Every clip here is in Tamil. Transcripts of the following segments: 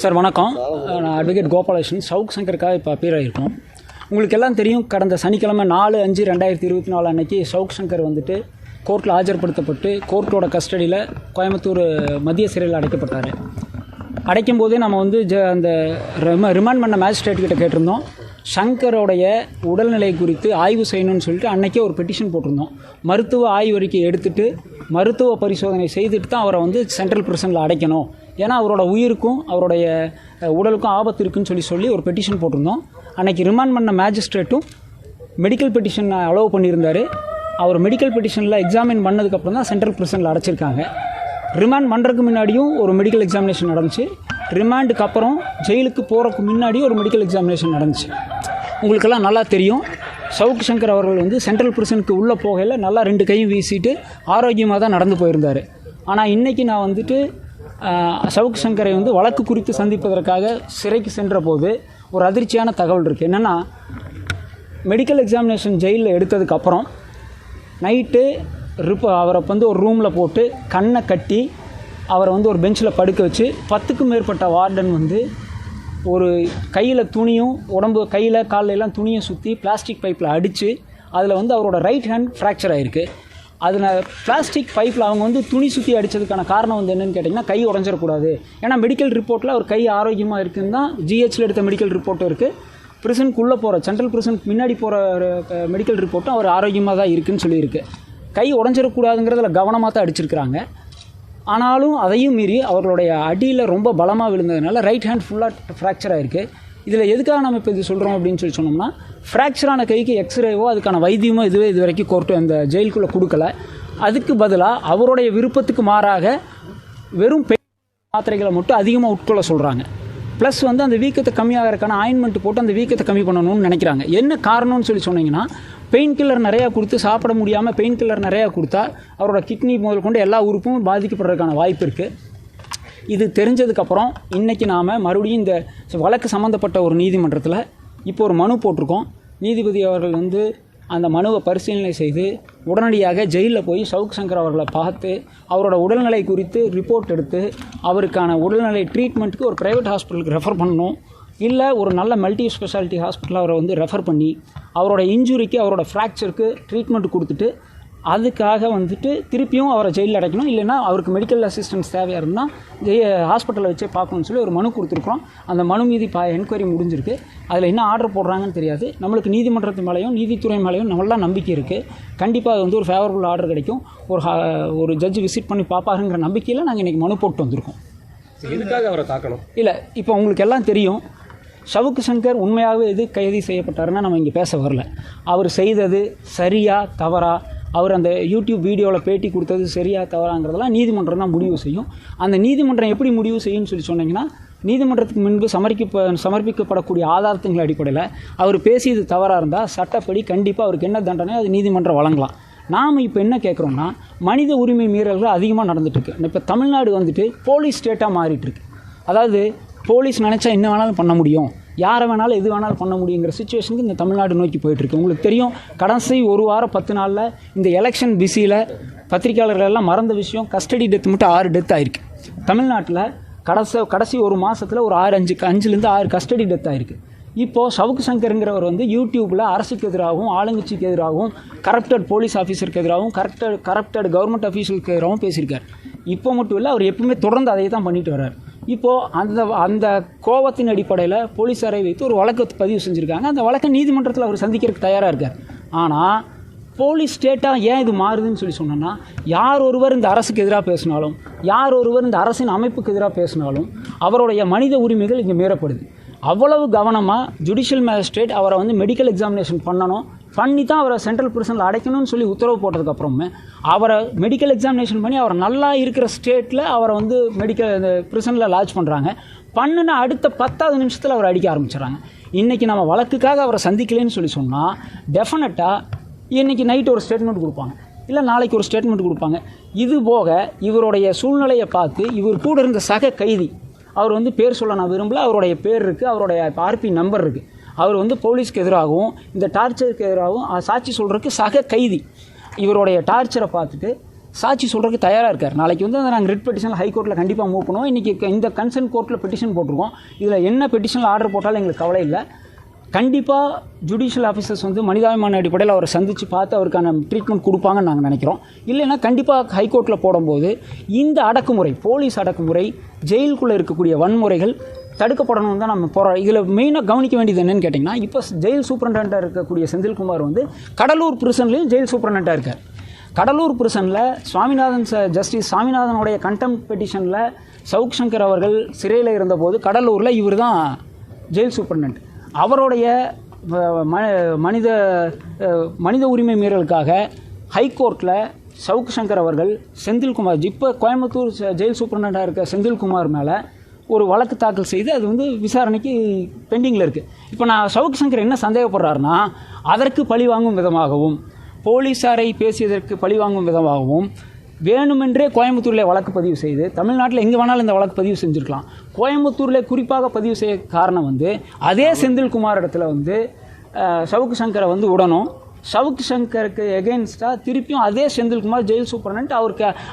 சார் வணக்கம். நான் அட்வொகேட் கோபாலகிருஷ்ணன். சவுக் சங்கருக்காக இப்போ அப்பீர் ஆகியிருக்கோம். உங்களுக்கு எல்லாம் தெரியும், கடந்த சனிக்கிழமை 4/5/2024 அன்னைக்கு சவுக் சங்கர் வந்துட்டு கோர்ட்டில் ஆஜர்படுத்தப்பட்டு கோர்ட்டோட கஸ்டடியில் கோயம்புத்தூர் மத்திய சிறையில் அடைக்கப்பட்டார். அடைக்கும் போதே நம்ம வந்து அந்த ரிமாண்ட் பண்ண மேஜிஸ்ட்ரேட் கிட்ட கேட்டிருந்தோம், சங்கரோடைய உடல்நிலை குறித்து ஆய்வு செய்யணும்னு சொல்லிட்டு அன்றைக்கே ஒரு பெட்டிஷன் போட்டிருந்தோம். மருத்துவ ஆய்வறிக்கை எடுத்துகிட்டு மருத்துவ பரிசோதனை செய்துட்டு தான் அவரை வந்து சென்ட்ரல் பிரிசனில் அடைக்கணும், ஏன்னா அவரோட உயிருக்கும் அவருடைய உடலுக்கும் ஆபத்து இருக்குன்னு சொல்லி ஒரு பெட்டிஷன் போட்டிருந்தோம். அன்றைக்கி ரிமாண்ட் பண்ண மேஜிஸ்ட்ரேட்டும் மெடிக்கல் பெட்டிஷன் அலோவ் பண்ணியிருந்தார். அவர் மெடிக்கல் பெட்டிஷனில் எக்ஸாமின் பண்ணதுக்கப்புறம் தான் சென்ட்ரல் பிரிசனில் அடைச்சிருக்காங்க. ரிமாண்ட் பண்ணுறதுக்கு முன்னாடியும் ஒரு மெடிக்கல் எக்ஸாமினேஷன் நடந்துச்சு. ரிமாண்டுக்கு அப்புறம் ஜெயிலுக்கு போகிறதுக்கு முன்னாடியும் ஒரு மெடிக்கல் எக்ஸாமினேஷன் நடந்துச்சு. உங்களுக்கெல்லாம் நல்லா தெரியும், சவுக் சங்கர் அவர்கள் வந்து சென்ட்ரல் பிரிசனுக்கு உள்ளே போகையில் நல்லா 2 கையும் வீசிட்டு ஆரோக்கியமாக தான் நடந்து போயிருந்தார். ஆனால் இன்றைக்கி நான் வந்துட்டு சவுக் சங்கரை வந்து வழக்கு குறித்து சந்திப்பதற்காக சிறைக்கு சென்ற போது ஒரு அதிர்ச்சியான தகவல் இருக்குது. என்னென்னா, மெடிக்கல் எக்ஸாமினேஷன் ஜெயிலில் எடுத்ததுக்கப்புறம் நைட்டு அவரை வந்து ஒரு ரூமில் போட்டு கண்ணை கட்டி அவரை வந்து ஒரு பெஞ்சில் படுக்க வச்சு 10க்கும் மேற்பட்ட வார்டன் வந்து ஒரு கையில் துணியும் கையில் காலையெல்லாம் துணியும் சுற்றி பிளாஸ்டிக் பைப்பில் அடித்து அதில் வந்து அவரோட ரைட் ஹேண்ட் ஃப்ராக்சர் ஆகிருக்கு. அதில் பிளாஸ்டிக் பைப்பில் அவங்க வந்து துணி சுற்றி அடித்ததுக்கான காரணம் வந்து என்னென்னு கேட்டிங்கன்னா, கை உடஞ்சிடக்கூடாது. ஏன்னா மெடிக்கல் ரிப்போர்ட்டில் அவர் கை ஆரோக்கியமாக இருக்குதுன்னு தான் ஜிஹெச்சில் எடுத்த மெடிக்கல் ரிப்போர்ட்டும் இருக்குது. பிரிசனுக்குள்ளே போகிற சென்ட்ரல் பிரிசனுக்கு முன்னாடி போகிற மெடிக்கல் ரிப்போர்ட்டும் அவர் ஆரோக்கியமாக தான் இருக்குதுன்னு சொல்லியிருக்கு. கை உடஞ்சிடக்கூடாதுங்கிறதுல கவனமாக தான் அடிச்சிருக்கிறாங்க. ஆனாலும் அதையும் மீறி அவர்களுடைய அடியில் ரொம்ப பலமாக விழுந்ததுனால ரைட் ஹேண்ட் ஃபுல்லாக ஃப்ராக்சர் ஆகிருக்கு. இதில் எதுக்காக நம்ம இப்போ இது சொல்கிறோம் அப்படின்னு சொன்னோம்னா, ஃப்ராக்சரான கைக்கு எக்ஸ்ரேவோ அதுக்கான வைத்தியமோ இது வரைக்கும் கோர்ட்டு அந்த ஜெயிலுக்குள்ளே கொடுக்கல. அதுக்கு பதிலாக அவருடைய விருப்பத்துக்கு மாறாக வெறும் மாத்திரைகளை மட்டும் அதிகமாக உட்கொள்ள சொல்கிறாங்க. ப்ளஸ் வந்து அந்த வீக்கத்தை கம்மியாகிறதுக்கான ஆயின்மெண்ட் போட்டு அந்த வீக்கத்தை கம்மி பண்ணணும்னு நினைக்கிறாங்க. என்ன காரணம்னு சொன்னீங்கன்னா, பெயின் கில்லர் நிறையா கொடுத்து சாப்பிட முடியாமல் பெயின் கில்லர் நிறையா கொடுத்தா அவரோட கிட்னி முதல் கொண்டு எல்லா உறுப்பும் பாதிக்கப்படுறதுக்கான வாய்ப்பு இருக்குது. இது தெரிஞ்சதுக்கப்புறம் இன்றைக்கி நாம் மறுபடியும் இந்த வழக்கு சம்மந்தப்பட்ட ஒரு நீதிமன்றத்தில் இப்போ ஒரு மனு போட்டிருக்கோம். நீதிபதி அவர்கள் வந்து அந்த மனுவை பரிசீலனை செய்து உடனடியாக ஜெயிலில் போய் சவுக் சங்கர் அவர்களை பார்த்து அவரோட உடல்நிலை குறித்து ரிப்போர்ட் எடுத்து அவருக்கான உடல்நிலை ட்ரீட்மெண்ட்டுக்கு ஒரு ப்ரைவேட் ஹாஸ்பிட்டலுக்கு ரெஃபர் பண்ணணும், இல்லை ஒரு நல்ல மல்டி ஸ்பெஷாலிட்டி ஹாஸ்பிட்டல் அவரை வந்து ரெஃபர் பண்ணி அவரோட இன்ஜுரிக்கு அவரோட ஃப்ராக்சருக்கு ட்ரீட்மெண்ட் கொடுத்துட்டு அதுக்காக வந்துட்டு திருப்பியும் அவரை ஜெயிலில் அடைக்கணும். இல்லைன்னா அவருக்கு மெடிக்கல் அசிஸ்டன்ஸ் தேவையாக இருந்தால் ஹாஸ்பிட்டலில் வச்சே பார்க்கணும்னு சொல்லி ஒரு மனு கொடுத்துருக்குறோம். அந்த மனு மீது என்கொயரி முடிஞ்சிருக்கு. அதில் என்ன ஆர்டர் போடுறாங்கன்னு தெரியாது. நம்மளுக்கு நீதிமன்றத்து மேலேயும் நீதித்துறை மேலேயும் நல்லா நம்பிக்கை இருக்குது. கண்டிப்பாக அது வந்து ஒரு ஃபேவரபுள் ஆர்டர் கிடைக்கும். ஒரு ஜட்ஜ் விசிட் பண்ணி பார்ப்பாருங்கிற நம்பிக்கையில் நாங்கள் இன்றைக்கி மனு போட்டு வந்திருக்கோம். எதுக்காக அவரை தாக்கணும்? இல்லை, இப்போ உங்களுக்கு எல்லாம் தெரியும், சவுக் சங்கர் உண்மையாகவே எது கைது செய்யப்பட்டாருன்னா நம்ம இங்கே பேச வரல. அவர் செய்தது சரியா தவறா, அவர் அந்த யூடியூப் வீடியோவில் பேட்டி கொடுத்தது சரியா தவறாங்கிறதெல்லாம் நீதிமன்றம் தான் முடிவு செய்யும். அந்த நீதிமன்றம் எப்படி முடிவு செய்யும்னு சொன்னீங்கன்னா, நீதிமன்றத்துக்கு முன்பு சமர்ப்பிக்கப்படக்கூடிய ஆதாரத்தின் அடிப்படையில் அவர் பேசியது தவறாக இருந்தால் சட்டப்படி கண்டிப்பாக அவருக்கு என்ன தண்டனை அது நீதிமன்றம் வழங்கலாம். நாம் இப்போ என்ன கேட்குறோம்னா, மனித உரிமை மீறல்கள் அதிகமாக நடந்துகிட்ருக்கு. இப்போ தமிழ்நாடு வந்துட்டு போலீஸ் ஸ்டேட்டாக மாறிட்டுருக்கு. அதாவது போலீஸ் நினச்சா என்ன வேணாலும் பண்ண முடியும், யாரை வேணாலும் எது வேணாலும் பண்ண முடியுங்கிற சிச்சுவேஷனுக்கு இந்த தமிழ்நாடு நோக்கி போயிட்டுருக்கு. உங்களுக்கு தெரியும், கடைசி 1 வாரம் 10 நாளில் இந்த எலெக்ஷன் பிஸியில் பத்திரிகையாளர்கள் எல்லாம் மறந்த விஷயம், கஸ்டடி டெத் மட்டும் 6 டெத் ஆகிருக்கு தமிழ்நாட்டில். கடைசி ஒரு மாதத்தில் ஒரு 5லேருந்து 6 கஸ்டடி டெத் ஆகிருக்கு. இப்போது சவுக் சங்கருங்கிறவர் வந்து யூடியூப்பில் அரசுக்கு எதிராகவும் ஆளுங்கட்சிக்கு எதிராகவும் கரப்டட் போலீஸ் ஆஃபீஸருக்கு எதிராகவும் கரப்டட் கவர்மெண்ட் ஆஃபீஸருக்கு எதிராகவும் பேசியிருக்கார். இப்போ மட்டும் இல்லை, அவர் எப்பவுமே தொடர்ந்து அதை தான் பண்ணிட்டு வர்றார். இப்போது அந்த கோபத்தின் அடிப்படையில் போலீஸாரை வைத்து ஒரு வழக்கு பதிவு செஞ்சுருக்காங்க. அந்த வழக்கை நீதிமன்றத்தில் அவர் சந்திக்கிறதுக்கு தயாராக இருக்கார். ஆனால் போலீஸ் ஸ்டேட்டாக ஏன் இது மாறுதுன்னு சொன்னோன்னா, யார் ஒருவர் இந்த அரசுக்கு எதிராக பேசினாலும், யார் ஒருவர் இந்த அரசின் அமைப்புக்கு எதிராக பேசினாலும் அவருடைய மனித உரிமைகள் இங்கே மீறப்படுது. அவ்வளவு கவனமாக ஜுடிஷியல் மேஜிஸ்ட்ரேட் அவரை வந்து மெடிக்கல் எக்ஸாமினேஷன் பண்ணி தான் அவரை சென்ட்ரல் பிரிசனில் அடைக்கணும்னு சொல்லி உத்தரவு போட்டதுக்கப்புறமே அவரை மெடிக்கல் எக்ஸாமினேஷன் பண்ணி அவர் நல்லா இருக்கிற ஸ்டேட்டில் அவரை வந்து பிரிசனில் லாட்ஜ் பண்ணுறாங்க. பண்ணுன்னா அடுத்த 10வது நிமிஷத்தில் அவர் அடிக்க ஆரம்பிச்சிடறாங்க. இன்றைக்கி நம்ம வழக்குக்காக அவரை சந்திக்கலன்னு சொன்னால் டெஃபினட்டாக இன்றைக்கி நைட்டு ஒரு ஸ்டேட்மெண்ட் கொடுப்பாங்க, இல்லை நாளைக்கு ஒரு ஸ்டேட்மெண்ட் கொடுப்பாங்க. இது போக இவருடைய சூழ்நிலையை பார்த்து இவர் கூட இருந்த சக கைதி, அவர் வந்து பேர் சொல்ல நான் விரும்பல, அவருடைய பேர் இருக்குது, அவருடைய ஆர்பி நம்பர் இருக்குது, அவர் வந்து போலீஸ்க்கு எதிராகவும் இந்த டார்ச்சருக்கு எதிராகவும் சாட்சி சொல்கிறதுக்கு சக கைதி இவருடைய டார்ச்சரை பார்த்துட்டு சாட்சி சொல்கிறதுக்கு தயாராக இருக்கார். நாளைக்கு வந்து அதை நாங்கள் ரிட் பெட்டிஷனில் ஹைகோர்ட்டில் கண்டிப்பாக மூவ் பண்ணுவோம். இன்றைக்கி இந்த கன்சர்ன் கோர்ட்டில் பெட்டிஷன் போட்டிருக்கோம். இதில் என்ன பெட்டிஷனில் ஆர்டர் போட்டாலும் எங்களுக்கு கவலை இல்லை. கண்டிப்பாக ஜுடிஷியல் ஆஃபீஸர்ஸ் வந்து மனிதாபிமான அடிப்படையில் அவரை சந்தித்து பார்த்து அவருக்கான ட்ரீட்மெண்ட் கொடுப்பாங்கன்னு நாங்கள் நினைக்கிறோம். இல்லைன்னா கண்டிப்பாக ஹைகோர்ட்டில் போடும்போது இந்த அடக்குமுறை, போலீஸ் அடக்குமுறை, ஜெயிலுக்குள்ளே இருக்கக்கூடிய வன்முறைகள் தடுக்கப்படணும் தான் நம்ம போகிறோம். இதில் மெயினாக கவனிக்க வேண்டியது என்னென்னு கேட்டிங்கன்னா, இப்போ ஜெயில் சூப்பரண்டாக இருக்கக்கூடிய செந்தில்குமார் வந்து கடலூர் பிரிசன்லேயும் ஜெயில் சூப்பரண்டாக இருக்கார். கடலூர் பிரிசனில் சுவாமிநாதன் ஜஸ்டிஸ் சுவாமிநாதனுடைய கண்டெம்ட் பெட்டிஷனில் சவுக் சங்கர் அவர்கள் சிறையில் இருந்தபோது கடலூரில் இவர் தான் ஜெயில் சூப்பரண்ட். அவருடைய மனித உரிமை மீறலுக்காக ஹைகோர்ட்டில் சவுக் சங்கர் அவர்கள் செந்தில்குமார், இப்போ கோயம்புத்தூர் ஜெயில் சூப்பரண்டாக இருக்க செந்தில்குமார் மேலே ஒரு வழக்கு தாக்கல் செய்து அது வந்து விசாரணைக்கு பெண்டிங்கில் இருக்குது. இப்போ நான் சவுக் சங்கர் என்ன சந்தேகப்படுறாருன்னா, அதற்கு பழி வாங்கும் விதமாகவும், போலீஸாரை பேசியதற்கு பழி வாங்கும் விதமாகவும் வேணுமென்றே கோயம்புத்தூரில் வழக்கு பதிவு செய்து, தமிழ்நாட்டில் எங்கே வேணாலும் இந்த வழக்கு பதிவு செஞ்சுருக்கலாம், கோயம்புத்தூரில் குறிப்பாக பதிவு செய்ய காரணம் வந்து அதே செந்தில்குமார் இடத்துல வந்து சவுக் சங்கரை வந்து விடணும். சவுக் சங்கருக்கு எகெயின்ஸ்டாக திருப்பியும் அதே செந்தில்குமார் ஜெயில் சூப்பரண்ட்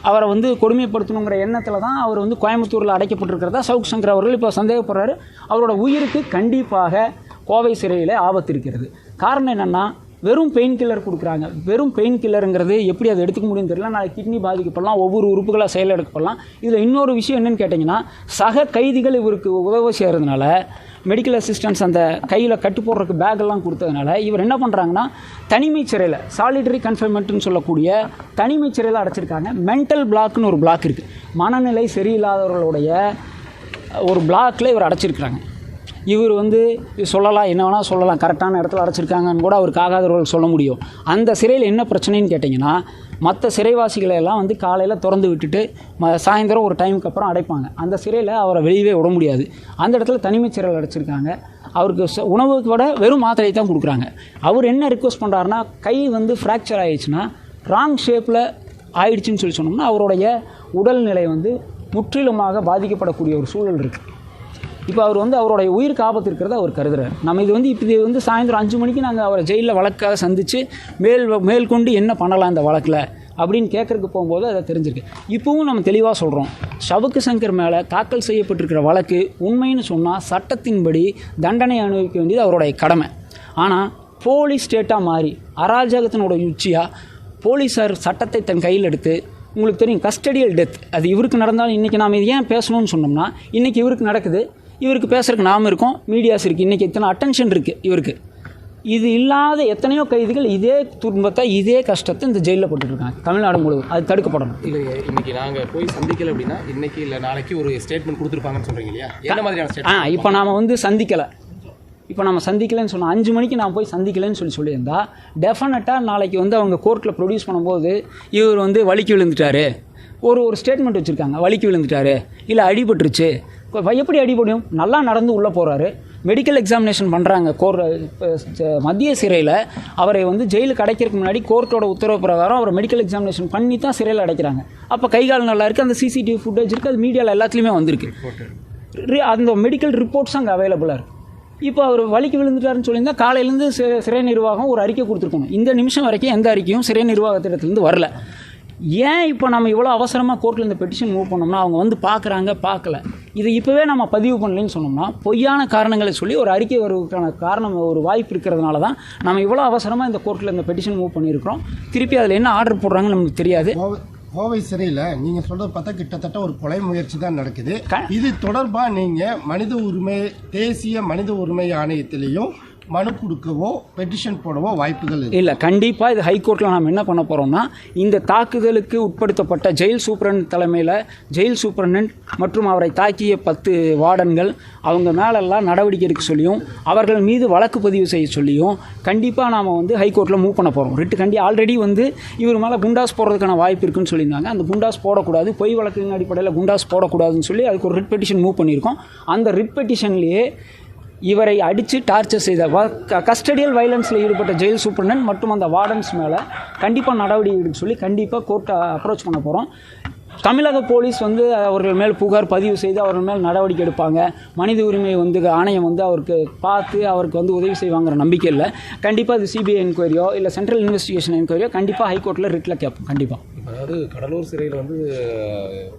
அவரை வந்து கொடுமைப்படுத்தணுங்கிற எண்ணத்தில் தான் அவர் வந்து கோயம்புத்தூரில் அடைக்கப்பட்டிருக்கிறதா சவுக் சங்கர் அவர்கள் இப்போ சந்தேகப்படுறாரு. அவரோட உயிருக்கு கண்டிப்பாக கோவை சிறையில் ஆபத்து இருக்கிறது. காரணம் என்னென்னா, வெறும் பெயின் கில்லர் கொடுக்குறாங்க. வெறும் பெயின் கில்லருங்கிறது எப்படி அதை எடுத்துக்க முடியும்னு தெரியல. நாளைக்கு கிட்னி பாதிக்கப்படலாம், ஒவ்வொரு உறுப்புகளாக செயலெடுக்கப்படலாம். இதில் இன்னொரு விஷயம் என்னென்னு கேட்டிங்கன்னா, சக கைதிகள் இவருக்கு உதவி செய்கிறதுனால, மெடிக்கல் அசிஸ்டன்ஸ் அந்த கையில் கட்டு போடுறதுக்கு பேக்கெல்லாம் கொடுத்ததுனால இவர் என்ன பண்ணுறாங்கன்னா, தனிமை சிறையில் சாலிடரி கன்ஃபைன்மெண்ட்னு சொல்லக்கூடிய தனிமை சிறையில் அடைச்சிருக்காங்க. மென்டல் பிளாக்னு ஒரு பிளாக் இருக்குது, மனநிலை சரியில்லாதவர்களுடைய ஒரு பிளாக்கில் இவர் அடைச்சிருக்கிறாங்க. இவர் வந்து சொல்லலாம், என்ன வேணால் சொல்லலாம், கரெக்டான இடத்துல அடைச்சிருக்காங்கன்னு கூட அவருக்கு ஆகாதவர்கள் சொல்ல முடியும். அந்த சிறையில் என்ன பிரச்சனைன்னு கேட்டிங்கன்னா, மற்ற சிறைவாசிகளை எல்லாம் வந்து காலையில் திறந்து விட்டுட்டு சாயந்தரம் ஒரு டைமுக்கு அப்புறம் அடைப்பாங்க. அந்த சிறையில் அவரை வெளியவே விட முடியாது. அந்த இடத்துல தனிமை சிறையில் அடைச்சிருக்காங்க. அவருக்கு உணவுக்கு விட வெறும் மாத்திரை தான் கொடுக்குறாங்க. அவர் என்ன ரிக்வஸ்ட் பண்ணுறாருன்னா, கை வந்து ஃப்ராக்சர் ஆகிடுச்சுன்னா, ராங் ஷேப்பில் ஆயிடுச்சுன்னு சொல்லி சொன்னோம்னா அவருடைய உடல்நிலை வந்து முற்றிலுமாக பாதிக்கப்படக்கூடிய ஒரு சூழல் இருக்குது. இப்போ அவர் வந்து அவருடைய உயிருக்கு ஆபத்து இருக்கிறத அவர் கருதுறாரு. நம்ம இது வந்து சாயந்தரம் 5 மணிக்கு நாங்கள் அவரை ஜெயிலில் வழக்காக சந்தித்து மேற்கொண்டு என்ன பண்ணலாம் இந்த வழக்கில் அப்படின்னு கேட்குறதுக்கு போகும்போது அதை தெரிஞ்சிருக்கு. இப்போவும் நம்ம தெளிவாக சொல்கிறோம், சவுக்கு சங்கர் மேலே தாக்கல் செய்யப்பட்டிருக்கிற வழக்கு உண்மைன்னு சொன்னால் சட்டத்தின்படி தண்டனை அனுபவிக்க வேண்டியது அவருடைய கடமை. ஆனால் போலீஸ் ஸ்டேட்டாக மாறி அராஜகத்தினோட உச்சியாக போலீஸார் சட்டத்தை தன் கையில் எடுத்து, உங்களுக்கு தெரியும் கஸ்டடியல் டெத் அது இவருக்கு நடந்தாலும் இன்றைக்கி நாம் இது ஏன் பேசணும்னு சொன்னோம்னா, இன்றைக்கி இவருக்கு நடக்குது, இவருக்கு பேசுறதுக்கு நாம் இருக்கோம், மீடியாஸ் இருக்குது, இன்றைக்கி எத்தனை அட்டென்ஷன் இருக்குது இவருக்கு. இது இல்லாத எத்தனையோ கைதிகள் இதே துன்பத்தை இதே கஷ்டத்தை இந்த ஜெயிலில் போட்டுட்ருக்காங்க தமிழ்நாடு முழுவதும். அது தடுக்கப்படணும். இல்லை, இன்றைக்கி நாங்கள் போய் சந்திக்கலை அப்படின்னா இன்றைக்கி இல்லை நாளைக்கு ஒரு ஸ்டேட்மெண்ட் கொடுத்துருப்பாங்கன்னு சொல்கிறீங்க இல்லையா? என்ன மாதிரியான ஸ்டேட்மெண்ட்? இப்போ நாம் வந்து சந்திக்கலை, இப்போ நம்ம சந்திக்கலைன்னு சொன்னால் 5 மணிக்கு நான் போய் சந்திக்கலைன்னு சொல்லியிருந்தா டெஃபினட்டாக நாளைக்கு வந்து அவங்க கோர்ட்டில் ப்ரொடியூஸ் பண்ணும்போது இவர் வந்து வலிக்கு விழுந்துட்டார், ஒரு ஸ்டேட்மெண்ட் வச்சுருக்காங்க, வலிக்கு விழுந்துட்டார், இல்லை அடிபட்டுருச்சு. எப்படி அடிபடும்? நல்லா நடந்து உள்ளே போகிறாரு, மெடிக்கல் எக்ஸாமினேஷன் பண்ணுறாங்க. மத்திய சிறையில் அவரை வந்து ஜெயிலுக்கு அடைக்கிறதுக்கு முன்னாடி கோர்ட்டோட உத்தரவு பிரகாரம் அவரை மெடிக்கல் எக்ஸாமினேஷன் பண்ணி தான் சிறையில் அடைக்கிறாங்க. அப்போ கை கால் நல்லா இருக்குது, அந்த சிசிடிவி ஃபுட்டேஜ் இருக்குது, அது மீடியாவில் எல்லாத்துலேயுமே வந்திருக்கு. அந்த மெடிக்கல் ரிப்போர்ட்ஸ் அங்கே அவைலபிளாக இருக்குது. இப்போ அவர் வலிக்கு விழுந்துட்டாருன்னு சொல்லியிருந்தால் காலையிலேருந்து சிறை நிர்வாகம் ஒரு அறிக்கை கொடுத்துருக்கணும். இந்த நிமிஷம் வரைக்கும் எந்த அறிக்கையும் சிறை நிர்வாகத்திடத்துலேருந்து வரல. ஏன் இப்போ நம்ம இவ்வளோ அவசரமாக கோர்ட்டில் இந்த பெட்டிஷன் மூவ் பண்ணோம்னா, அவங்க வந்து பார்க்கல, இதை இப்போவே நம்ம பதிவு பண்ணலன்னு சொன்னோம்னா பொய்யான காரணங்களை சொல்லி ஒரு அறிக்கை வருவதற்கான காரணம் ஒரு வாய்ப்பு இருக்கிறதுனால தான் நம்ம இவ்வளோ அவசரமாக இந்த கோர்ட்டில் இந்த பெட்டிஷன் மூவ் பண்ணியிருக்கிறோம். திருப்பி அதில் என்ன ஆர்டர் போடுறாங்கன்னு நமக்கு தெரியாது. கோவை சிறையில் நீங்கள் சொல்கிறது பார்த்தா கிட்டத்தட்ட ஒரு கொலை முயற்சி தான் நடக்குது. இது தொடர்பாக நீங்கள் தேசிய மனித உரிமை ஆணையத்திலையும் மனு கொடுக்கவோ பெட்டிஷன் போடவோ வாய்ப்புகள் இல்லை. கண்டிப்பாக இது ஹைகோர்ட்டில் நாம் என்ன பண்ண போகிறோம்னா, இந்த தாக்குதலுக்கு உட்படுத்தப்பட்ட ஜெயில் சூப்பரண்ட் தலைமையில் ஜெயில் சூப்பரண்ட் மற்றும் அவரை தாக்கிய 10 வார்டன்கள் அவங்க மேலெல்லாம் நடவடிக்கை எடுக்க சொல்லியும் அவர்கள் மீது வழக்கு பதிவு செய்ய சொல்லியும் கண்டிப்பாக நாம் வந்து ஹைகோர்ட்டில் மூவ் பண்ண போகிறோம். ரிட்டு ஆல்ரெடி வந்து இவர் மேலே குண்டாஸ் போடுறதுக்கான வாய்ப்பு இருக்குன்னு சொல்லியிருந்தாங்க. அந்த குண்டாஸ் போடக்கூடாது, பொய் வழக்கின் அடிப்படையில் குண்டாஸ் போடக்கூடாதுன்னு சொல்லி அதுக்கு ஒரு ரிட் பெட்டிஷன் மூவ் பண்ணியிருக்கோம். அந்த ரிட் பெட்டிஷன்லேயே இவரை அடித்து டார்ச்சர் செய்த கஸ்டடியல் வயலன்ஸில் ஈடுபட்ட ஜெயில் சூப்பரண்ட் மற்றும் அந்த வார்டன்ஸ் மேலே கண்டிப்பாக நடவடிக்கை எடுக்க சொல்லி கண்டிப்பாக கோர்ட்டை அப்ரோச் பண்ண போகிறோம். தமிழக போலீஸ் வந்து அவர்கள் மேல் புகார் பதிவு செய்து அவர்கள் மேல் நடவடிக்கை எடுப்பாங்க. மனித உரிமை வந்து ஆணையம் வந்து அவருக்கு பார்த்து அவருக்கு வந்து உதவி செய்வாங்கிற நம்பிக்கை இல்லை. கண்டிப்பாக இது சிபிஐ என்கொயரியோ இல்லை சென்ட்ரல் இன்வெஸ்டிகேஷன் என்கொயரியோ கண்டிப்பாக ஹைகோர்ட்டில் ரிட்டில் கேட்போம். கண்டிப்பாக அதாவது கடலூர் சிறையில் வந்து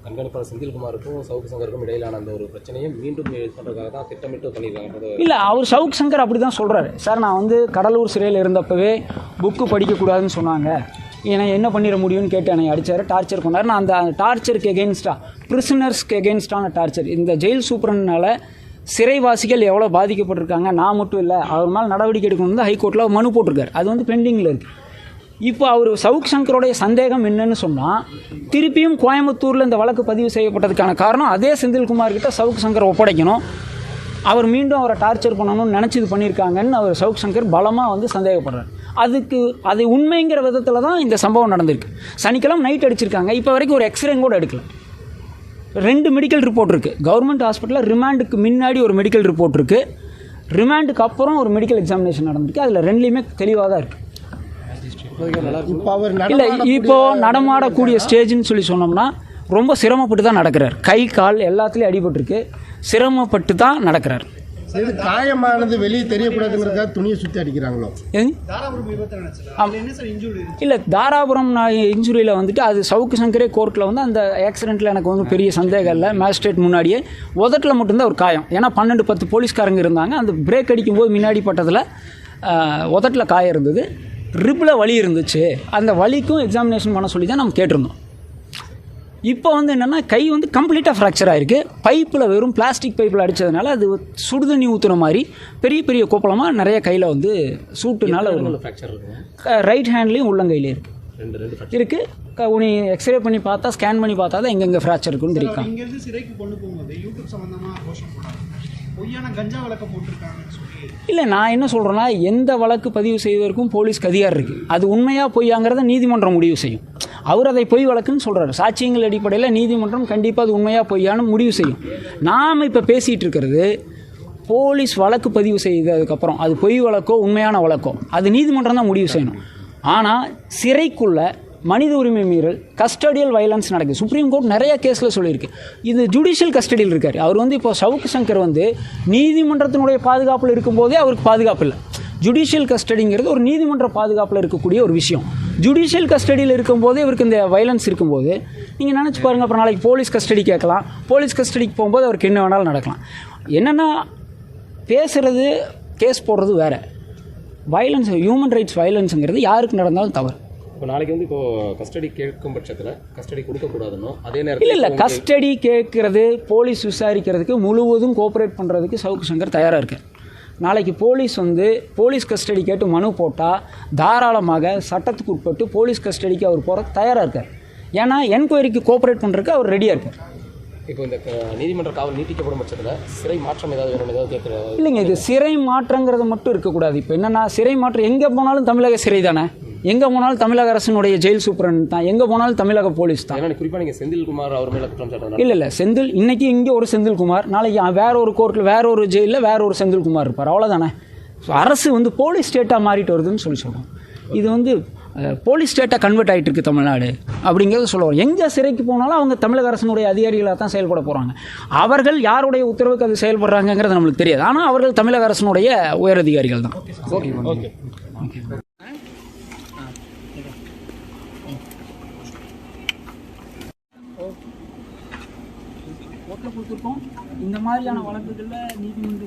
கண்காணிப்பாளர் செந்தில்குமாருக்கும் சவுக்கு சங்கருக்கும் இடையிலான அந்த ஒரு பிரச்சனையை மீண்டும் பண்ணுறதுக்காக தான் திட்டமிட்டு பண்ணியிருக்காங்க. இல்லை, அவர் சவுக் சங்கர் அப்படி தான் சொல்கிறாரு. சார், நான் வந்து கடலூர் சிறையில் இருந்தப்பவே புக்கு படிக்கக்கூடாதுன்னு சொன்னாங்க, ஏன்னா என்ன பண்ணிட முடியும்னு கேட்டு என்னை அடித்தார், டார்ச்சர் பண்ணார். நான் அந்த டார்ச்சருக்கு எகெயின்ஸ்டாக, பிரிசனர்ஸ்க்கு எகெயின்ஸ்டான டார்ச்சர், இந்த ஜெயில் சூப்பரனால சிறைவாசிகள் எவ்வளோ பாதிக்கப்பட்டிருக்காங்க, நான் மட்டும் இல்லை, அவர் மேலே நடவடிக்கை எடுக்கணும்னு ஹைகோர்ட்டில் மனு போட்டிருக்காரு. அது வந்து பெண்டிங்கில் இருக்குது. இப்போ அவர் சவுக் சங்கருடைய சந்தேகம் என்னன்னு சொன்னால், திருப்பியும் கோயம்புத்தூரில் இந்த வழக்கு பதிவு செய்யப்பட்டதுக்கான காரணம் அதே செந்தில்குமார்கிட்ட சவுக் சங்கர் ஒப்படைக்கணும், அவர் மீண்டும் அவரை டார்ச்சர் பண்ணணும்னு நினச்சி இது பண்ணியிருக்காங்கன்னு அவர் சவுக் சங்கர் பலமாக வந்து சந்தேகப்படுறார். அது உண்மைங்கிற விதத்தில் தான் இந்த சம்பவம் நடந்திருக்கு. சனிக்கிழமை நைட் அடிச்சிருக்காங்க. இப்போ வரைக்கும் ஒரு எக்ஸ்ரே கூட எடுக்கல. 2 மெடிக்கல் ரிப்போர்ட் இருக்குது. கவர்மெண்ட் ஹாஸ்பிட்டலில் ரிமாண்டுக்கு முன்னாடி ஒரு மெடிக்கல் ரிப்போர்ட் இருக்குது, ரிமாண்டுக்கு அப்புறம் ஒரு மெடிக்கல் எக்ஸாமினேஷன் நடந்திருக்கு. அதில் 2லேயுமே தெளிவாக தான் இருக்குது. இல்லை, இப்போது நடமாடக்கூடிய ஸ்டேஜ்னு சொல்லி சொன்னோம்னா ரொம்ப சிரமப்பட்டு தான் நடக்கிறார். கை கால் எல்லாத்துலேயும் அடிபட்டுருக்கு, சிரமப்பட்டு தான் நடக்கிறார். காயமானது வெளியே தெரியக்கூடாதுங்கிறதுக்காக துணியை சுற்றி அடிக்கிறாங்களோ? இல்லை, தாராபுரம் இன்ஜுரியில் வந்துட்டு அது சவுக்கு சங்கரே கோர்ட்டில் வந்து அந்த ஆக்சிடெண்ட்டில் எனக்கு வந்து பெரிய சந்தேகம் இல்லை, மேஜிஸ்ட்ரேட் முன்னாடியே உதட்டில் மட்டும்தான் ஒரு காயம். ஏன்னா 12-10 போலீஸ்காரங்க இருந்தாங்க. அந்த பிரேக் அடிக்கும்போது முன்னாடி பட்டதில் உதட்டில் காயம் இருந்தது, ரிப்பில் வலி இருந்துச்சு. அந்த வலிக்கும் எக்ஸாமினேஷன் பண்ண சொல்லி தான் நம்ம கேட்டிருந்தோம். இப்போ வந்து என்னென்னா கை வந்து கம்ப்ளீட்டாக ஃப்ராக்சர் ஆகிருக்கு. பைப்பில் வெறும் பிளாஸ்டிக் பைப்பில் அடித்ததுனால அது சுடுதண்ணி ஊற்றுன மாதிரி பெரிய பெரிய கோப்பலமாக நிறைய கையில் வந்து சூட்டுனால ஃப்ராக்சர் ரைட் ஹேண்ட்லேயும் உள்ளங்கையிலே இருக்குது. உனி எக்ஸ்ரே பண்ணி பார்த்தா, ஸ்கேன் பண்ணி பார்த்தா தான் எங்கெங்கே ஃப்ராக்சர் இருக்குன்னு தெரியும். இங்கேருந்து சிறைக்கு கொண்டு போகும்போது யூடியூப் சம்மந்தமாக கோஷம் போடாங்க, பொய்யான கஞ்சா வழக்க போட்டிருக்காங்கன்னு சொல்லி. இல்லை, நான் என்ன சொல்கிறேன்னா, எந்த வழக்கு பதிவு செய்வதற்கும் போலீஸ்க்கு அதிகாரம் இருக்குது. அது உண்மையாக பொய்யாங்கிறத நீதிமன்றம் முடிவு செய்யும். அவர் அதை பொய் வழக்குன்னு சொல்கிறார். சாட்சியங்கள் அடிப்படையில் நீதிமன்றம் கண்டிப்பாக அது உண்மையாக பொய்யான்னு முடிவு செய்யும். நாம் இப்போ பேசிகிட்டு இருக்கிறது போலீஸ் வழக்கு பதிவு செய்ததுக்கப்புறம் அது பொய் வழக்கோ உண்மையான வழக்கோ அது நீதிமன்றம் தான் முடிவு செய்யணும். ஆனால் சிறைக்குள்ளே மனித உரிமை மீறல், கஸ்டடியல் வயலன்ஸ் நடக்குது. சுப்ரீம் கோர்ட் நிறைய கேஸில் சொல்லியிருக்கு. இது ஜுடிஷியல் கஸ்டடியில் இருக்கார். அவர் வந்து இப்போ சவுக்கு சங்கர் வந்து நீதிமன்றத்தினுடைய பாதுகாப்பில் இருக்கும்போதே அவருக்கு பாதுகாப்பு இல்லை. ஜுடிஷியல் கஸ்டடிங்கிறது ஒரு நீதிமன்ற பாதுகாப்பில் இருக்கக்கூடிய ஒரு விஷயம். ஜுடிஷியல் கஸ்டடியில் இருக்கும்போதே இவருக்கு இந்த வயலன்ஸ் இருக்கும்போது நீங்கள் நினச்சி பாருங்கள், அப்புறம் நாளைக்கு போலீஸ் கஸ்டடி கேட்கலாம். போலீஸ் கஸ்டடிக்கு போகும்போது அவருக்கு என்ன வேணாலும் நடக்கலாம். என்னென்னா பேசுகிறது, கேஸ் போடுறது வேறு. வயலன்ஸ், ஹியூமன் ரைட்ஸ் வயலன்ஸுங்கிறது யாருக்கு நடந்தாலும் தவறு. இப்போ நாளைக்கு வந்து இப்போது கஸ்டடி கேட்கும் பட்சத்தில் கஸ்டடி கொடுக்கக்கூடாதுன்னு அதே நேரத்தில் இல்லை, கஸ்டடி கேட்குறது, போலீஸ் விசாரிக்கிறதுக்கு முழுவதும் கோஆப்ரேட் பண்ணுறதுக்கு சவுக்கு சங்கர் தயாராக இருக்கார். நாளைக்கு போலீஸ் வந்து போலீஸ் கஸ்டடி கேட்டு மனு போட்டால் தாராளமாக சட்டத்துக்கு உட்பட்டு போலீஸ் கஸ்டடிக்கு அவர் போகிற தயாராக இருக்கார். ஏன்னா என்கொயரிக்கு கோஆப்ரேட் பண்ணுறதுக்கு அவர் ரெடியாக இருக்கார். இப்போ இந்த நீதிமன்ற காவல் நீட்டிக்கப்படும் பட்சத்தில் சிறை மாற்றம் ஏதாவது வேணும், ஏதாவது கேட்குறது? இல்லைங்க, இது சிறை மாற்றங்கிறது மட்டும் இருக்கக்கூடாது. இப்போ என்னென்னா, சிறை மாற்றம் எங்கே போனாலும் தமிழக சிறை தானே, எங்கே போனாலும் தமிழக அரசினுடைய ஜெயில் சூப்பரண்ட் தான், எங்கே போனாலும் தமிழக போலீஸ் தான். குறிப்பாக நீங்கள் செந்தில்குமார் அவர் மேலே குற்றம் சாட்டுறாங்க. இல்லை, செந்தில் இன்னைக்கு இங்கே ஒரு செந்தில்குமார், நாளைக்கு வேற ஒரு கோர்ட்டில் வேற ஒரு ஜெயிலில் வேற ஒரு செந்தில்குமார் இருப்பார், அவ்வளோதானே. அரசு வந்து போலீஸ் ஸ்டேட்டாக மாறிட்டு வருதுன்னு சொல்கிறோம். இது வந்து போலீஸ் ஸ்டேட்டாக கன்வெர்ட் ஆகிட்டு இருக்குது தமிழ்நாடு அப்படிங்கிறத சொல்லுவோம். எங்கே சிறைக்கு போனாலும் அவங்க தமிழக அரசினுடைய அதிகாரிகளாக தான் செயல்பட போகிறாங்க. அவர்கள் யாருடைய உத்தரவுக்கு அது செயல்படுறாங்கிறது நம்மளுக்கு தெரியாது. ஆனால் அவர்கள் தமிழக அரசினுடைய உயர் அதிகாரிகள் தான். ஓகே ஓகே இந்த மாதிரியான வழக்குகளில் நீதிமன்ற